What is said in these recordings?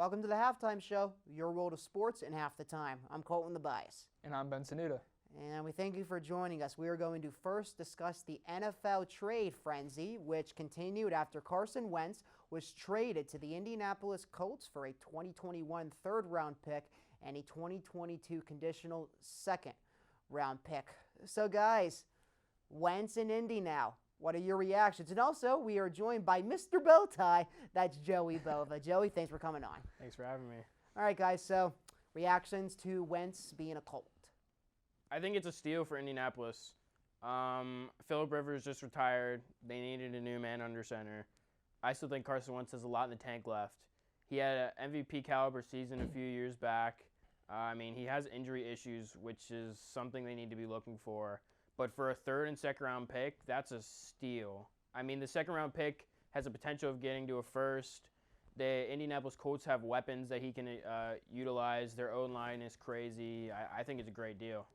Welcome to the Halftime Show, your world of sports in half the time. I'm Colton the Bias. And I'm Ben Sanuda. And we thank you for joining us. We are going to first discuss the NFL trade frenzy, which continued after Carson Wentz was traded to the Indianapolis Colts for a 2021 third-round pick and a 2022 conditional second-round pick. So, guys, Wentz in Indy now. What are your reactions? And also, we are joined by Mr. Bowtie. That's Joey Bova. Joey, thanks for coming on. Thanks for having me. All right, guys, so reactions to Wentz being a Colt. I think it's a steal for Indianapolis. Phillip Rivers just retired. They needed a new man under center. I still think Carson Wentz has a lot in the tank left. He had an MVP caliber season a few years back. He has injury issues, which is something they need to be looking for. But for a third and second round pick, that's a steal. The second round pick has the potential of getting to a first. The Indianapolis Colts have weapons that he can utilize. Their O-line is crazy. I think it's a great deal.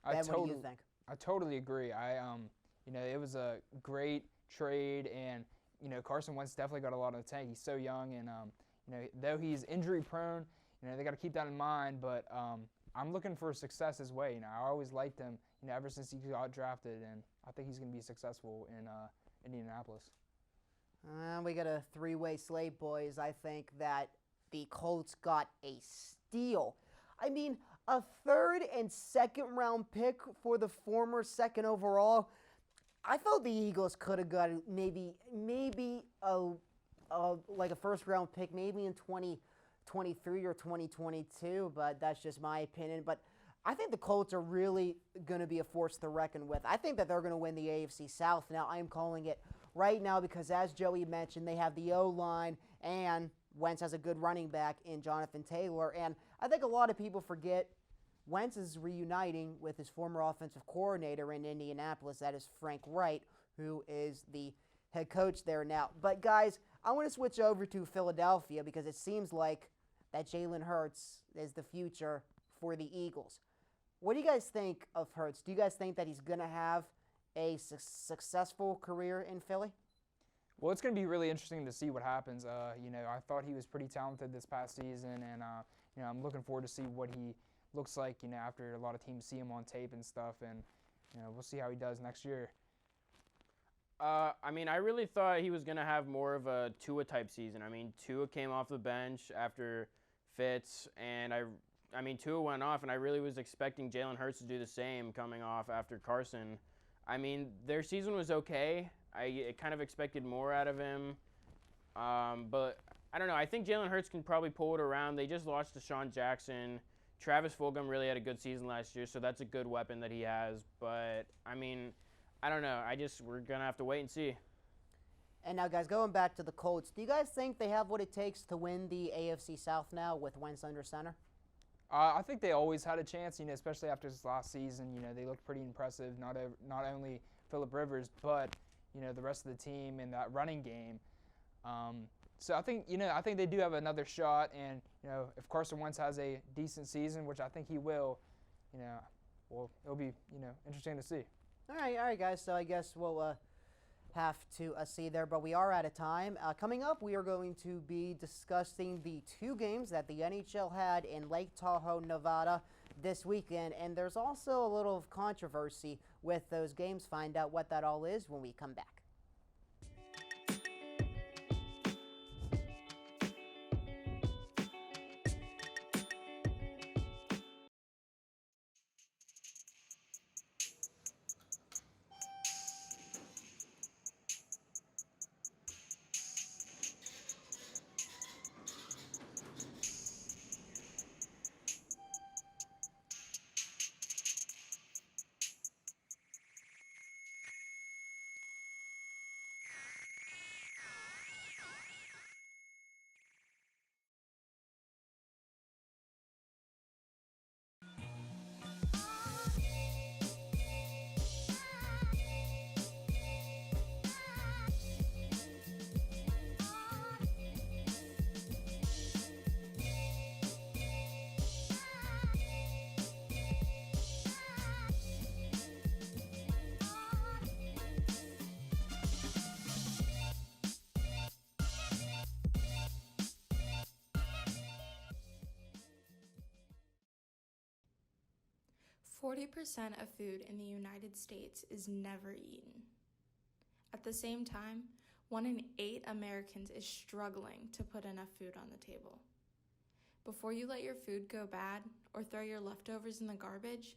Ben, what do you think? I totally agree. It was a great trade, and Carson Wentz definitely got a lot of the tank. He's so young, and though he's injury prone, they got to keep that in mind. But I'm looking for success his way. I always liked him, ever since he got drafted, and I think he's going to be successful in Indianapolis. We got a three-way slate, boys. I think that the Colts got a steal. A third and second round pick for the former second overall. I thought the Eagles could have got maybe a first round pick, maybe in 2023 or 2022, but that's just my opinion. But I think the Colts are really going to be a force to reckon with. I think that they're going to win the AFC South. Now, I'm calling it right now because, as Joey mentioned, they have the O-line and Wentz has a good running back in Jonathan Taylor. And I think a lot of people forget Wentz is reuniting with his former offensive coordinator in Indianapolis. That is Frank Wright, who is the head coach there now. But, guys, I want to switch over to Philadelphia because it seems like that Jalen Hurts is the future for the Eagles. What do you guys think of Hurts? Do you guys think that he's going to have a successful career in Philly? Well, it's going to be really interesting to see what happens. I thought he was pretty talented this past season, and I'm looking forward to see what he looks like, after a lot of teams see him on tape and stuff, and we'll see how he does next year. I really thought he was going to have more of a Tua-type season. Tua came off the bench after Fitz, and Tua went off, and I really was expecting Jalen Hurts to do the same coming off after Carson. Their season was okay. I kind of expected more out of him, but I don't know. I think Jalen Hurts can probably pull it around. They just lost Deshaun Jackson. Travis Fulgham really had a good season last year, so that's a good weapon that he has. But, I don't know. We're going to have to wait and see. And now, guys, going back to the Colts, do you guys think they have what it takes to win the AFC South now with Wentz under center? I think they always had a chance, especially after this last season. They looked pretty impressive, not only Phillip Rivers, but, the rest of the team in that running game. So I think they do have another shot, and if Carson Wentz has a decent season, which I think he will, it'll be interesting to see. All right, guys. So I guess we'll have to see there, but we are out of time. Coming up, we are going to be discussing the two games that the NHL had in Lake Tahoe, Nevada this weekend, and there's also a little controversy with those games. Find out what that all is when we come back. 40% of food in the United States is never eaten. At the same time, 1 in 8 Americans is struggling to put enough food on the table. Before you let your food go bad or throw your leftovers in the garbage,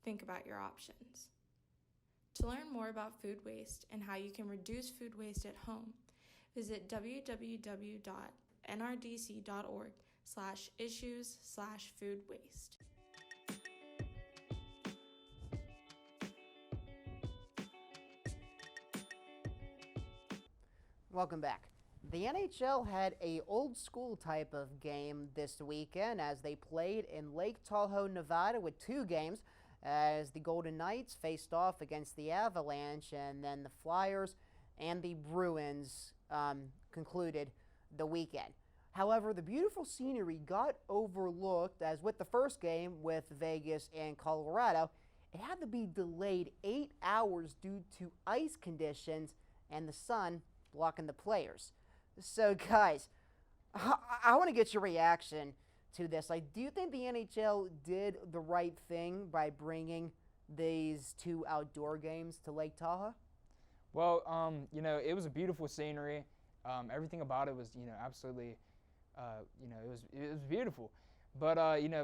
think about your options. To learn more about food waste and how you can reduce food waste at home, visit www.nrdc.org/issues/food waste. Welcome back. The NHL had a old school type of game this weekend as they played in Lake Tahoe, Nevada with 2 games as the Golden Knights faced off against the Avalanche, and then the Flyers and the Bruins concluded the weekend. However, the beautiful scenery got overlooked as with the first game with Vegas and Colorado, it had to be delayed 8 hours due to ice conditions and the sun blocking the players. So guys, I want to get your reaction to this. Like, do you think the NHL did the right thing by bringing these 2 outdoor games to Lake Tahoe? Well, it was a beautiful scenery. Everything about it was, absolutely, it was beautiful. But,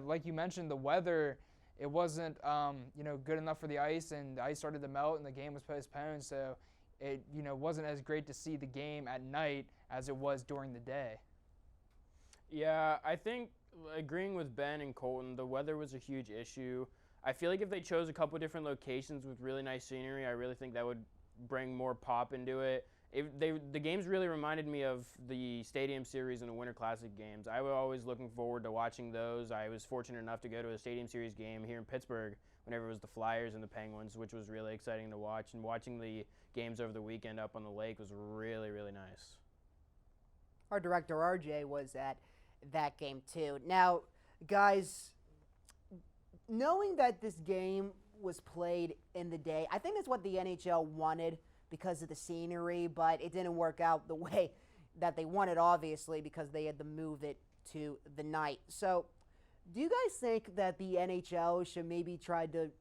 like you mentioned, the weather, it wasn't, good enough for the ice, and the ice started to melt, and the game was postponed. So it, wasn't as great to see the game at night as it was during the day. Yeah, I think agreeing with Ben and Colton, the weather was a huge issue. I feel like if they chose a couple different locations with really nice scenery, I really think that would bring more pop into it. The games really reminded me of the Stadium Series and the Winter Classic games. I was always looking forward to watching those. I was fortunate enough to go to a Stadium Series game here in Pittsburgh whenever it was the Flyers and the Penguins, which was really exciting to watch. And watching the games over the weekend up on the lake was really, really nice. Our director RJ was at that game too. Now, guys, knowing that this game was played in the day, I think that's what the NHL wanted because of the scenery, but it didn't work out the way that they wanted, obviously, because they had to move it to the night. So, do you guys think that the NHL should maybe try to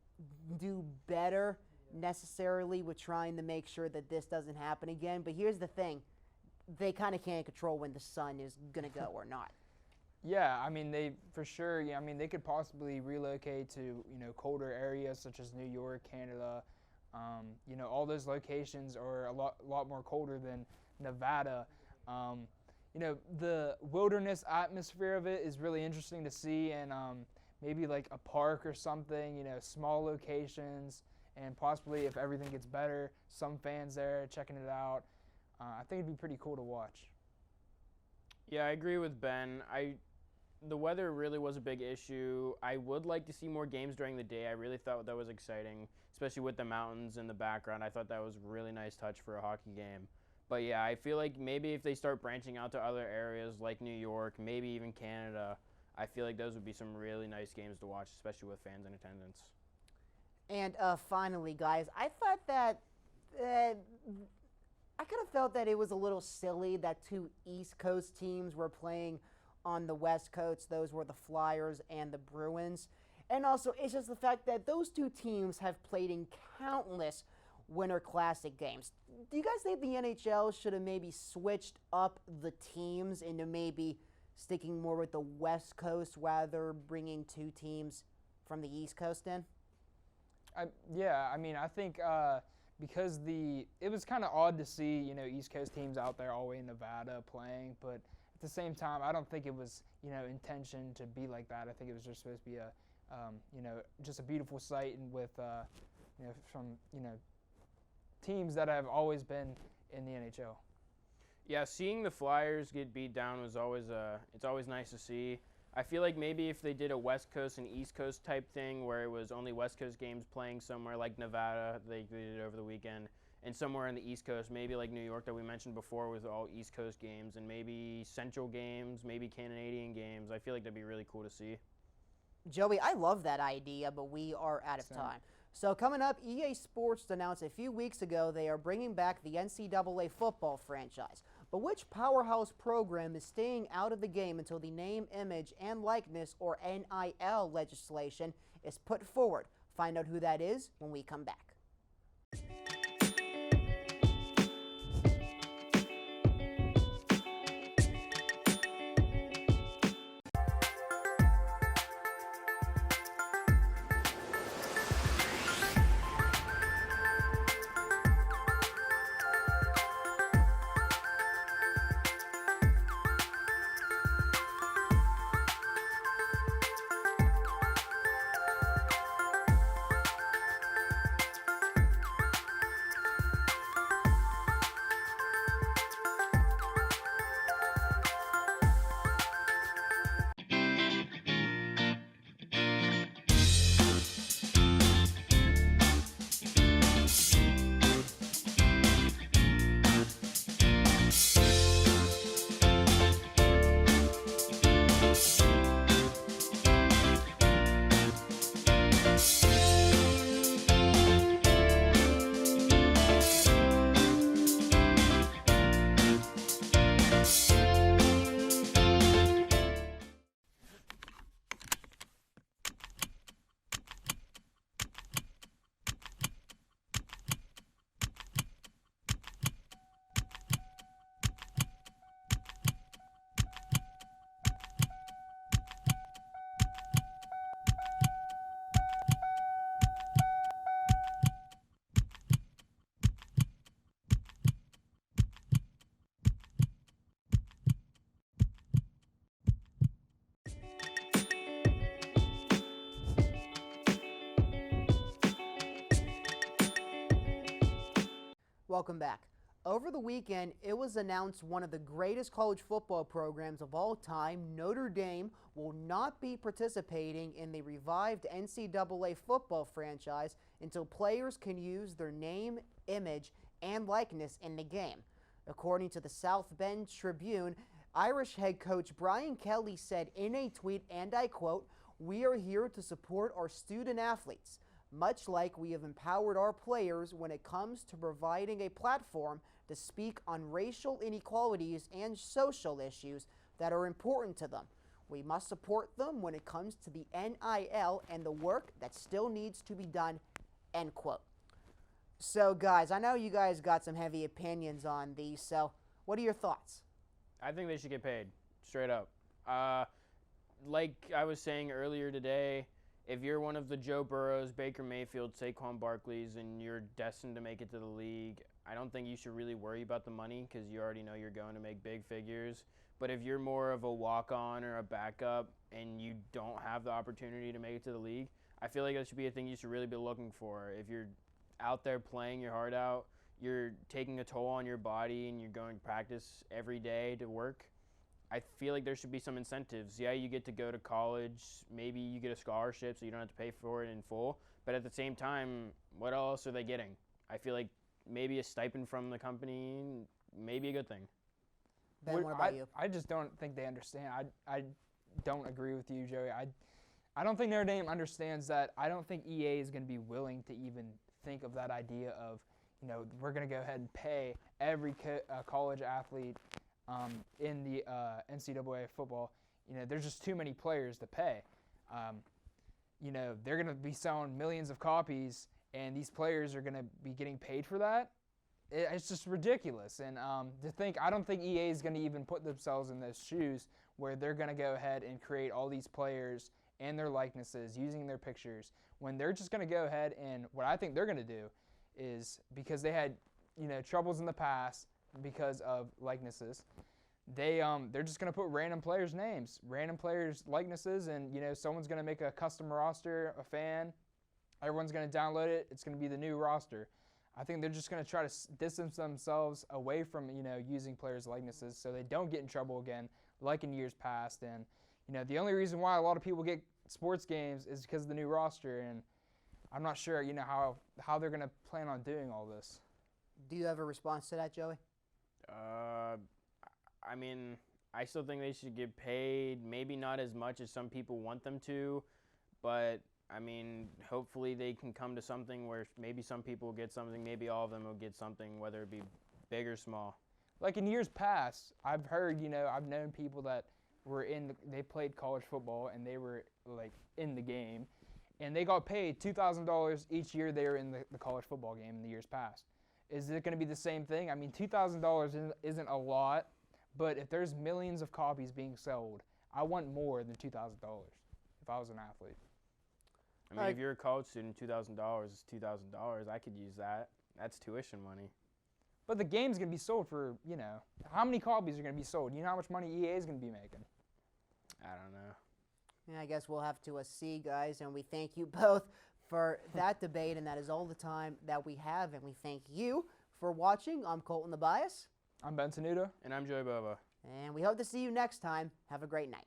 do better necessarily with trying to make sure that this doesn't happen again? But here's the thing. They kind of can't control when the sun is going to go or not. Yeah, I mean, they could possibly relocate to, colder areas such as New York, Canada. All those locations are a lot more colder than Nevada. The wilderness atmosphere of it is really interesting to see, and maybe like a park or something, small locations, and possibly if everything gets better, some fans there checking it out. I think it'd be pretty cool to watch. Yeah, I agree with Ben. The weather really was a big issue. I would like to see more games during the day. I really thought that was exciting, especially with the mountains in the background. I thought that was a really nice touch for a hockey game. But yeah, I feel like maybe if they start branching out to other areas like New York, maybe even Canada, I feel like those would be some really nice games to watch, especially with fans in attendance. And finally, guys, I thought that I kind of felt that it was a little silly that 2 East Coast teams were playing on the West Coast. Those were the Flyers and the Bruins. And also, it's just the fact that those 2 teams have played in countless Winter Classic games. Do you guys think the NHL should have maybe switched up the teams into maybe sticking more with the West Coast rather bringing 2 teams from the East Coast in? I think because it was kind of odd to see, East Coast teams out there all the way in Nevada playing, but at the same time, I don't think it was, intention to be like that. I think it was just supposed to be just a beautiful sight, and with, from, teams that have always been in the NHL. Yeah, seeing the Flyers get beat down was always it's always nice to see. I feel like maybe if they did a West Coast and East Coast type thing where it was only West Coast games playing somewhere like Nevada, they did it over the weekend, and somewhere on the East Coast, maybe like New York that we mentioned before with all East Coast games, and maybe Central games, maybe Canadian games. I feel like that'd be really cool to see. Joey, I love that idea, but we are out of time. So coming up, EA Sports announced a few weeks ago they are bringing back the NCAA football franchise. But which powerhouse program is staying out of the game until the name, image, and likeness, or NIL legislation is put forward? Find out who that is when we come back. Welcome back. Over the weekend, it was announced one of the greatest college football programs of all time, Notre Dame, will not be participating in the revived NCAA football franchise until players can use their name, image, and likeness in the game. According to the South Bend Tribune, Irish head coach Brian Kelly said in a tweet, and I quote, "We are here to support our student athletes, much like we have empowered our players when it comes to providing a platform to speak on racial inequalities and social issues that are important to them. We must support them when it comes to the NIL and the work that still needs to be done," end quote. So guys, I know you guys got some heavy opinions on these, so what are your thoughts? I think they should get paid, straight up. Like I was saying earlier today, if you're one of the Joe Burrows, Baker Mayfield, Saquon Barkleys, and you're destined to make it to the league, I don't think you should really worry about the money because you already know you're going to make big figures. But if you're more of a walk-on or a backup and you don't have the opportunity to make it to the league, I feel like that should be a thing you should really be looking for. If you're out there playing your heart out, you're taking a toll on your body, and you're going to practice every day to work, I feel like there should be some incentives. Yeah, you get to go to college. Maybe you get a scholarship so you don't have to pay for it in full. But at the same time, what else are they getting? I feel like maybe a stipend from the company may be a good thing. Ben, what about you? I just don't think they understand. I don't agree with you, Joey. I don't think Notre Dame understands that. I don't think EA is going to be willing to even think of that idea of, we're going to go ahead and pay every college athlete in the NCAA football. There's just too many players to pay. They're going to be selling millions of copies, and these players are going to be getting paid for that. It's just ridiculous. And I don't think EA is going to even put themselves in those shoes where they're going to go ahead and create all these players and their likenesses using their pictures, when they're just going to go ahead and what I think they're going to do is, because they had troubles in the past because of likenesses, they're just going to put random players' names, random players' likenesses, and someone's going to make a custom roster, a fan, everyone's going to download it, it's going to be the new roster. I think they're just going to try to distance themselves away from using players' likenesses so they don't get in trouble again like in years past. And the only reason why a lot of people get sports games is because of the new roster, and I'm not sure how they're going to plan on doing all this. Do you have a response to that, Joey? I mean, I still think they should get paid, maybe not as much as some people want them to, but I mean, hopefully they can come to something where maybe some people will get something, maybe all of them will get something, whether it be big or small. Like in years past, I've heard, I've known people that were they played college football and they were like in the game, and they got paid $2,000 each year they were in the college football game in the years past. Is it going to be the same thing? I mean, $2,000 isn't a lot, but if there's millions of copies being sold, I want more than $2,000 if I was an athlete. I mean, if you're a college student, $2,000 is $2,000. I could use that. That's tuition money. But the game's going to be sold for, how many copies are going to be sold? You know how much money EA is going to be making? I don't know. Yeah, I guess we'll have to see, guys, and we thank you both for that debate, and that is all the time that we have, and we thank you for watching. I'm Colton the Bias. I'm Ben Tenuta. And I'm Joey Bobo. And we hope to see you next time. Have a great night.